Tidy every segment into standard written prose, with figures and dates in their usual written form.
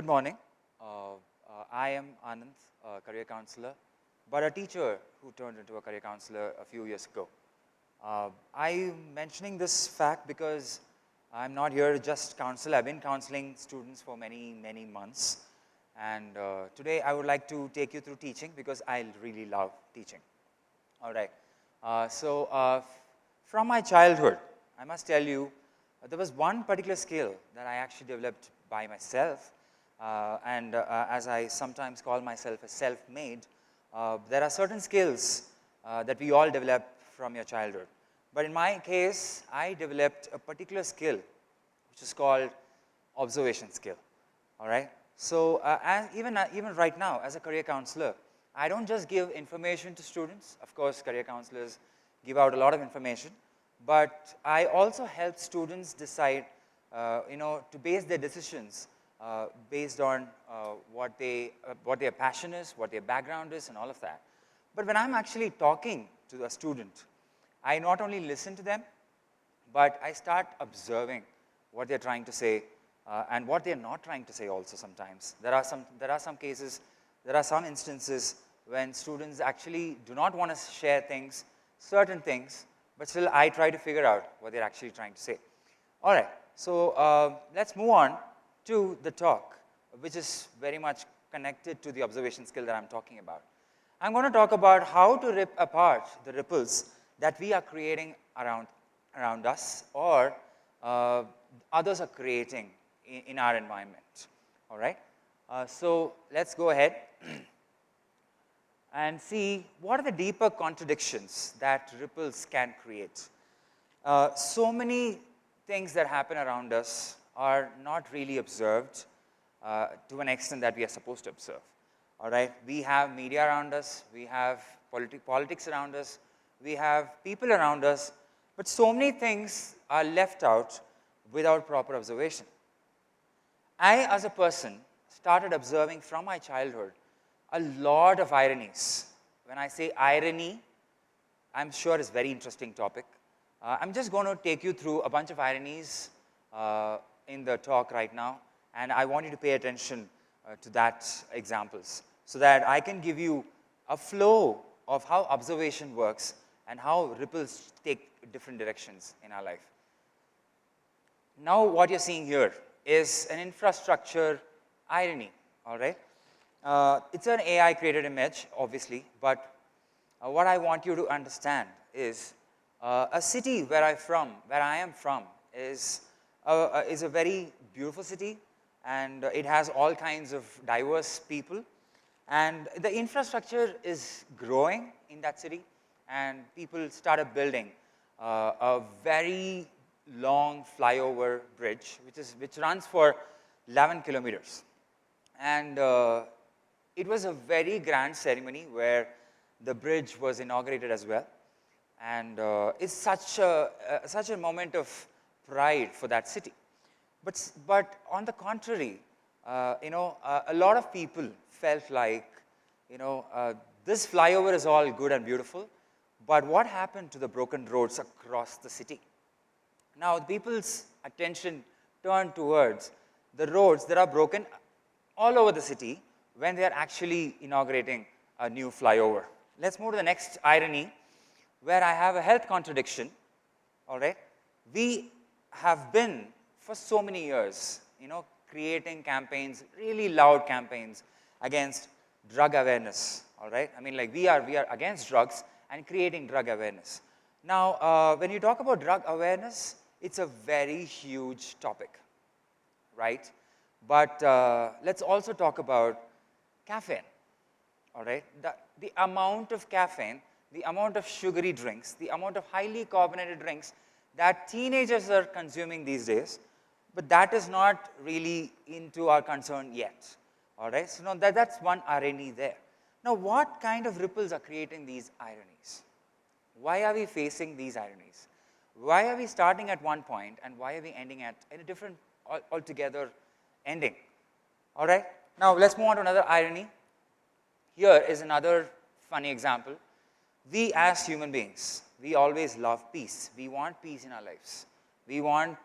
Good morning. I am Anand, a career counselor, but a teacher who turned into a career counselor a few years ago. I'm mentioning this fact because I'm not here to just counsel. I've been counseling students for many, many months. And today I would like to take you through teaching because I really love teaching. All right. From my childhood, I must tell you, there was one particular skill that I actually developed by myself. As I sometimes call myself a self-made, there are certain skills that we all develop from your childhood. But in my case, I developed a particular skill, which is called observation skill. All right. So even right now, as a career counselor, I don't just give information to students. Of course, career counselors give out a lot of information, but I also help students decide, to base their decisions based on what their passion is, what their background is, and all of that. But when I'm actually talking to a student, I not only listen to them, but I start observing what they're trying to say and what they're not trying to say also sometimes. There are some cases, there are some instances when students actually do not want to share things, certain things, but still I try to figure out what they're actually trying to say. All right, so let's move on to the talk, which is very much connected to the observation skill that I'm talking about. I'm going to talk about how to rip apart the ripples that we are creating around us, or others are creating in our environment. All right? So let's go ahead and see what are the deeper contradictions that ripples can create. So many things that happen around us are not really observed to an extent that we are supposed to observe. All right? We have media around us, we have politics around us, we have people around us, but so many things are left out without proper observation. I, as a person, started observing from my childhood a lot of ironies. When I say irony, I'm sure it's a very interesting topic. I'm just going to take you through a bunch of ironies in the talk right now, and I want you to pay attention to that examples so that I can give you a flow of how observation works and how ripples take different directions in our life. Now what you're seeing here is an infrastructure irony, all right? It's an AI created image, obviously, but what I want you to understand is a city where I am from is a very beautiful city, and it has all kinds of diverse people, and the infrastructure is growing in that city, and people started building a very long flyover bridge, which runs for 11 kilometers. And it was a very grand ceremony where the bridge was inaugurated as well. And it's such a moment of pride for that city. But on the contrary, a lot of people felt like, this flyover is all good and beautiful, but what happened to the broken roads across the city? Now, people's attention turned towards the roads that are broken all over the city when they are actually inaugurating a new flyover. Let's move to the next irony, where I have a health contradiction. All right? We have been, for so many years, creating campaigns, really loud campaigns against drug awareness. All right? I mean, like we are against drugs and creating drug awareness. Now, when you talk about drug awareness, it's a very huge topic, right? But let's also talk about caffeine, all right? The amount of caffeine, the amount of sugary drinks, the amount of highly carbonated drinks that teenagers are consuming these days, but that is not really into our concern yet, all right? So now that's one irony there. Now, what kind of ripples are creating these ironies? Why are we facing these ironies? Why are we starting at one point and why are we ending at a different altogether ending? All right? Now, let's move on to another irony. Here is another funny example. We as human beings, we always love peace. We want peace in our lives. We want,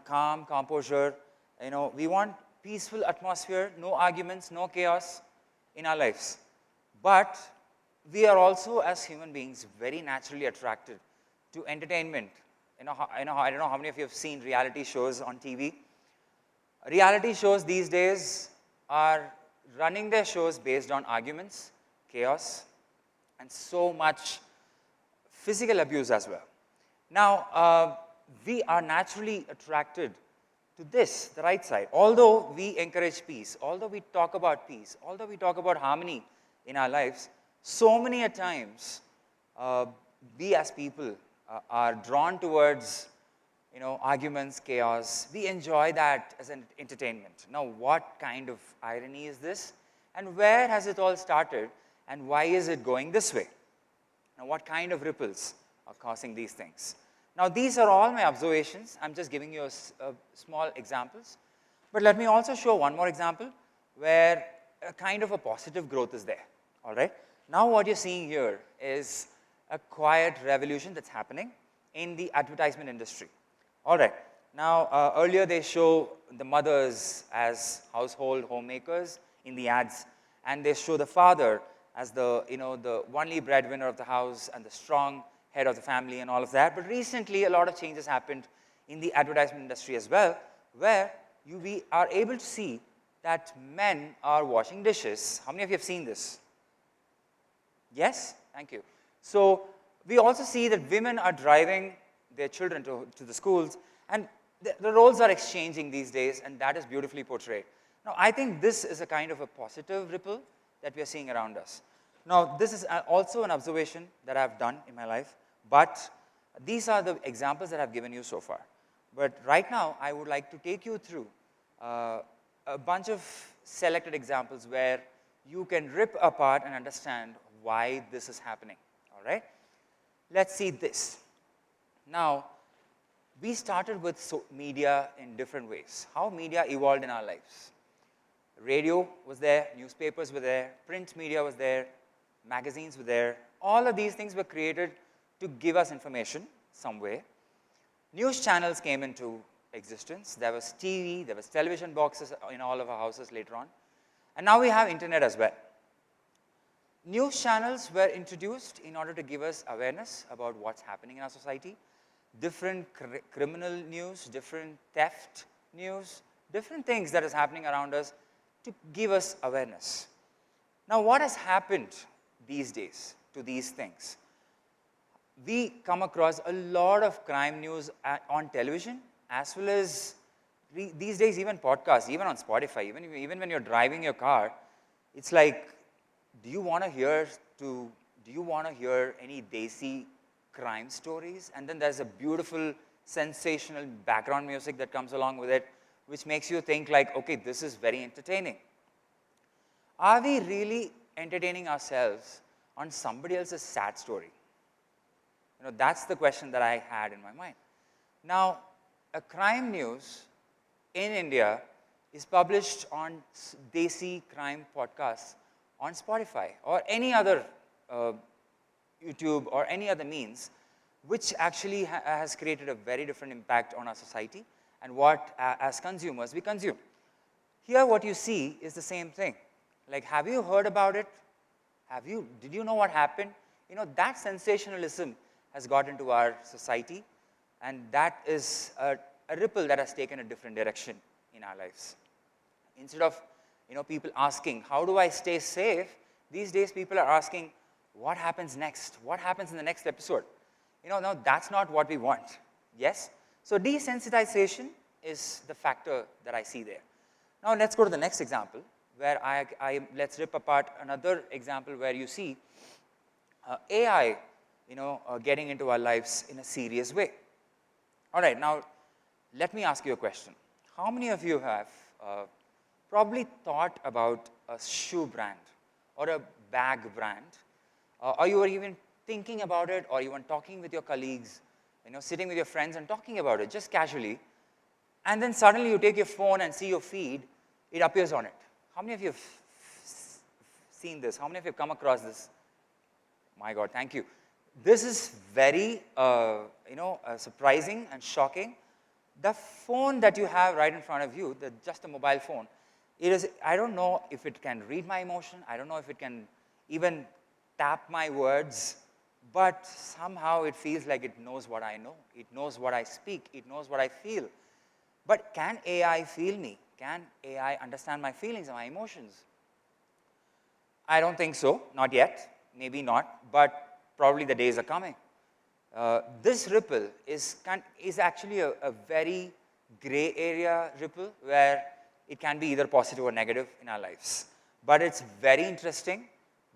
calm, composure. We want peaceful atmosphere, no arguments, no chaos in our lives. But we are also, as human beings, very naturally attracted to entertainment. I don't know how many of you have seen reality shows on TV. Reality shows these days are running their shows based on arguments, chaos, and so much physical abuse as well. Now, we are naturally attracted to this, the right side. Although we encourage peace, although we talk about peace, although we talk about harmony in our lives, so many a times we as people are drawn towards arguments, chaos. We enjoy that as an entertainment. Now, what kind of irony is this? And where has it all started? And why is it going this way? Now, what kind of ripples are causing these things? Now, these are all my observations. I'm just giving you small examples. But let me also show one more example where a kind of a positive growth is there. All right? Now, what you're seeing here is a quiet revolution that's happening in the advertisement industry. All right. Now, earlier they show the mothers as household homemakers in the ads, and they show the father as the only breadwinner of the house and the strong head of the family and all of that. But recently, a lot of changes happened in the advertisement industry as well, where we are able to see that men are washing dishes. How many of you have seen this? Yes? Thank you. So, we also see that women are driving their children to the schools, and the roles are exchanging these days, and that is beautifully portrayed. Now, I think this is a kind of a positive ripple that we are seeing around us. Now, this is also an observation that I've done in my life, but these are the examples that I've given you so far. But right now, I would like to take you through a bunch of selected examples where you can rip apart and understand why this is happening. All right? Let's see this. Now, we started with media in different ways. How media evolved in our lives. Radio was there, newspapers were there, print media was there, magazines were there. All of these things were created to give us information some way. News channels came into existence. There was TV, there was television boxes in all of our houses later on. And now we have internet as well. News channels were introduced in order to give us awareness about what's happening in our society. Different criminal news, different theft news, different things that is happening around us to give us awareness. Now, what has happened these days to these things? We come across a lot of crime news on television, as well as these days even podcasts, even on Spotify, even when you're driving your car. It's like, do you want to hear any desi crime stories? And then there's a beautiful, sensational background music that comes along with it, which makes you think like, okay, this is very entertaining. Are we really entertaining ourselves on somebody else's sad story? That's the question that I had in my mind. Now, a crime news in India is published on Desi crime podcasts on Spotify or any other YouTube or any other means, which actually has created a very different impact on our society and what, as consumers, we consume. Here, what you see is the same thing. Like, have you heard about it? Did you know what happened? That sensationalism has got into our society, and that is a ripple that has taken a different direction in our lives. Instead of people asking, how do I stay safe? These days, people are asking, what happens next? What happens in the next episode? No, that's not what we want. Yes? So desensitization is the factor that I see there. Now, let's go to the next example, where let's rip apart another example where you see AI, getting into our lives in a serious way. All right, now, let me ask you a question. How many of you have probably thought about a shoe brand or a bag brand, or you were even thinking about it, or even talking with your colleagues, sitting with your friends and talking about it just casually, and then suddenly you take your phone and see your feed, it appears on it. How many of you have seen this? How many of you have come across this? My God, thank you. This is very, surprising and shocking. The phone that you have right in front of you, just a mobile phone, I don't know if it can read my emotion. I don't know if it can even tap my words, but somehow it feels like it knows what I know. It knows what I speak. It knows what I feel. But can AI feel me? Can AI understand my feelings and my emotions? I don't think so, not yet, maybe not, but probably the days are coming. This ripple is actually a very gray area ripple where it can be either positive or negative in our lives. But it's very interesting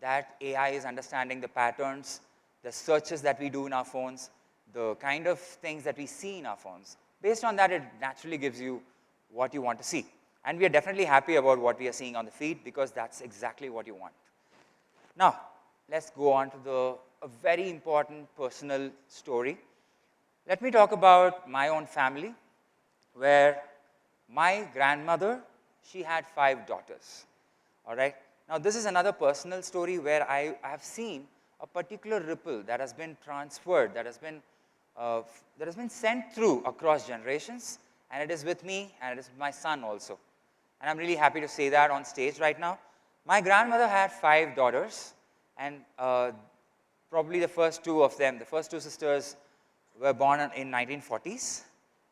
that AI is understanding the patterns, the searches that we do in our phones, the kind of things that we see in our phones. Based on that, it naturally gives you what you want to see. And we are definitely happy about what we are seeing on the feed because that's exactly what you want. Now, let's go on to a very important personal story. Let me talk about my own family, where my grandmother, she had 5 daughters. All right? Now, this is another personal story where I have seen a particular ripple that has been transferred, that has been sent through across generations, and it is with me, and it is with my son also. And I'm really happy to say that on stage right now. My grandmother had 5 daughters, and probably the first 2 of them, the first 2 sisters, were born in 1940s,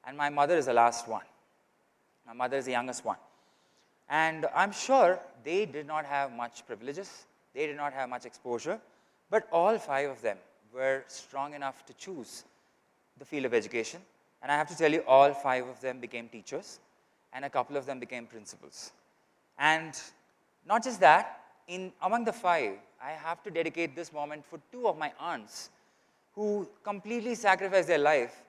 and my mother is the last one. My mother is the youngest one. And I'm sure they did not have much privileges, they did not have much exposure, but all 5 of them were strong enough to choose the field of education. And I have to tell you, all 5 of them became teachers, and a couple of them became principals. And not just that, among the 5, I have to dedicate this moment for 2 of my aunts who completely sacrificed their life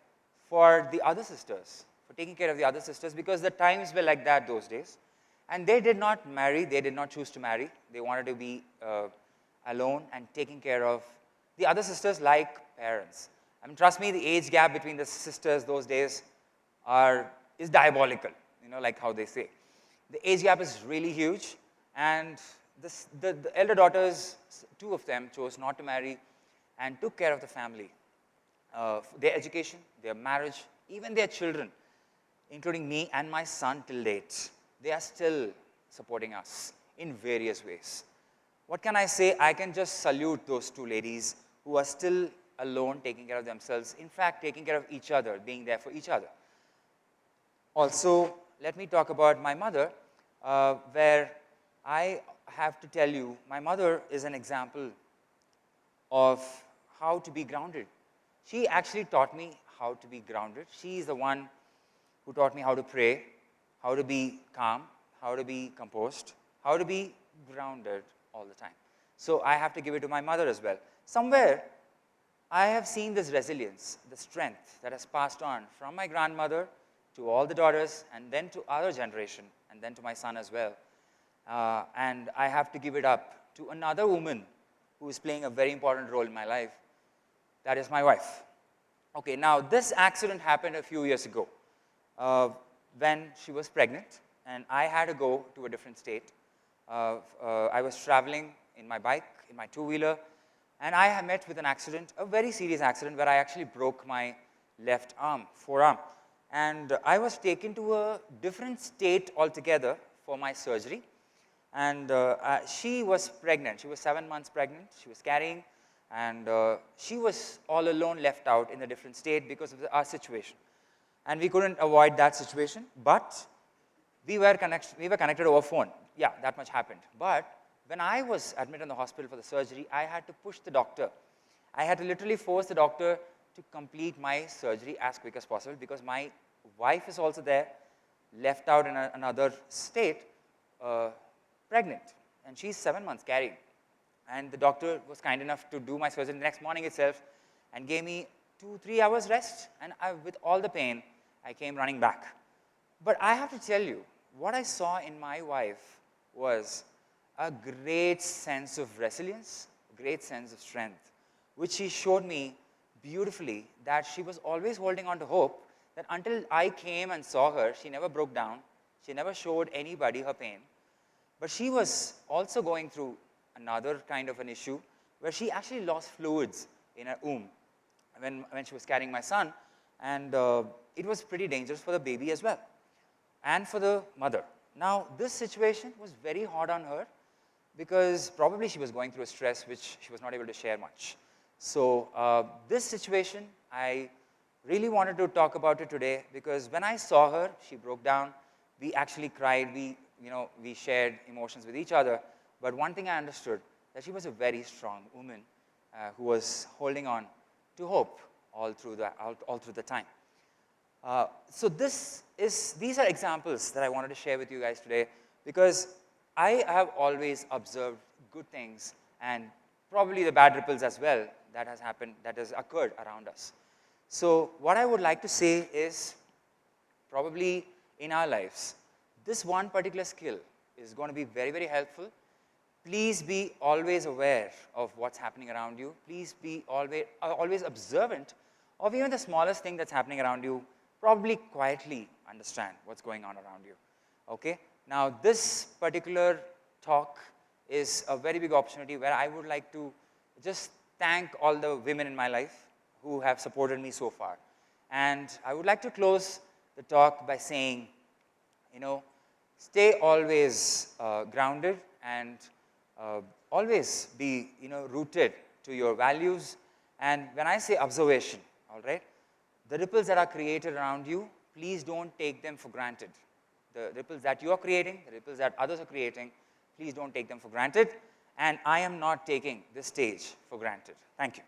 for the other sisters, for taking care of the other sisters, because the times were like that those days. And they did not marry, they did not choose to marry. They wanted to be alone and taking care of the other sisters like parents. I mean, trust me, the age gap between the sisters those days is diabolical, like how they say. The age gap is really huge, and the elder daughters, 2 of them, chose not to marry and took care of the family, their education, their marriage, even their children, including me and my son till date. They are still supporting us in various ways. What can I say? I can just salute those 2 ladies who are still alone, taking care of themselves, in fact, taking care of each other, being there for each other. Also, let me talk about my mother, where I have to tell you, my mother is an example of how to be grounded. She actually taught me how to be grounded. She is the one who taught me how to pray, how to be calm, how to be composed, how to be grounded all the time. So I have to give it to my mother as well. Somewhere, I have seen this resilience, the strength that has passed on from my grandmother to all the daughters, and then to other generation, and then to my son as well. And I have to give it up to another woman who is playing a very important role in my life. That is my wife. Okay, now this accident happened a few years ago when she was pregnant, and I had to go to a different state. I was traveling in my bike, in my 2-wheeler, and I had met with an accident, a very serious accident, where I actually broke my left forearm. And I was taken to a different state altogether for my surgery. And she was pregnant. She was 7 months pregnant. She was carrying. And she was all alone, left out in a different state because of our situation. And we couldn't avoid that situation. But we were connected over phone. Yeah, that much happened. But when I was admitted in the hospital for the surgery, I had to push the doctor. I had to literally force the doctor to complete my surgery as quick as possible, because my wife is also there, left out in another state, pregnant. And she's 7 months carrying. And the doctor was kind enough to do my surgery the next morning itself and gave me 2-3 hours rest. And with all the pain, I came running back. But I have to tell you, what I saw in my wife was a great sense of resilience, a great sense of strength, which she showed me beautifully, that she was always holding on to hope, that until I came and saw her, she never broke down. She never showed anybody her pain. But she was also going through another kind of an issue where she actually lost fluids in her womb when she was carrying my son. And it was pretty dangerous for the baby as well, and for the mother. Now, this situation was very hard on her because probably she was going through a stress which she was not able to share much. So, this situation, I really wanted to talk about it today because when I saw her, she broke down. We actually cried. We shared emotions with each other. But one thing I understood, that she was a very strong woman who was holding on to hope all through the time. So these are examples that I wanted to share with you guys today because I have always observed good things and probably the bad ripples as well that has happened, that has occurred around us. So what I would like to say is probably in our lives, this one particular skill is going to be very, very helpful. Please be always aware of what's happening around you. Please be always observant of even the smallest thing that's happening around you. Probably quietly understand what's going on around you. Okay? Now, this particular talk is a very big opportunity where I would like to just thank all the women in my life who have supported me so far. And I would like to close the talk by saying, stay always grounded and always be, rooted to your values. And when I say observation, all right, the ripples that are created around you, please don't take them for granted. The ripples that you are creating, the ripples that others are creating, please don't take them for granted. And I am not taking this stage for granted. Thank you.